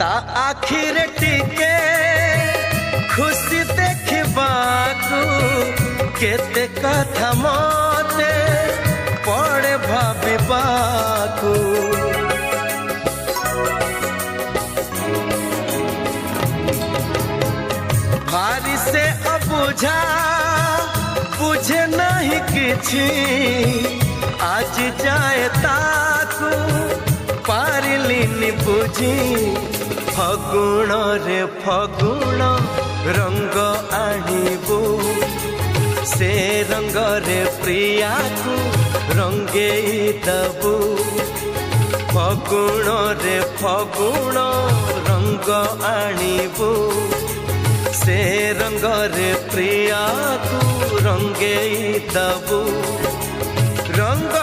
ता आखिर टिके खुशी देखबाकू केते कथा मते पड़े भाबिबाकू भारी से अबुझा बुझे नहीं किछि आज जाए ताकू पारिलिनी बुझी फगुण रे फगुण रंग आनिबू से रंग रे प्रिया को रंगे दबू फगुण रे फगुण रंग आनिबू से रंग रे प्रिया को रंगे दबू रंग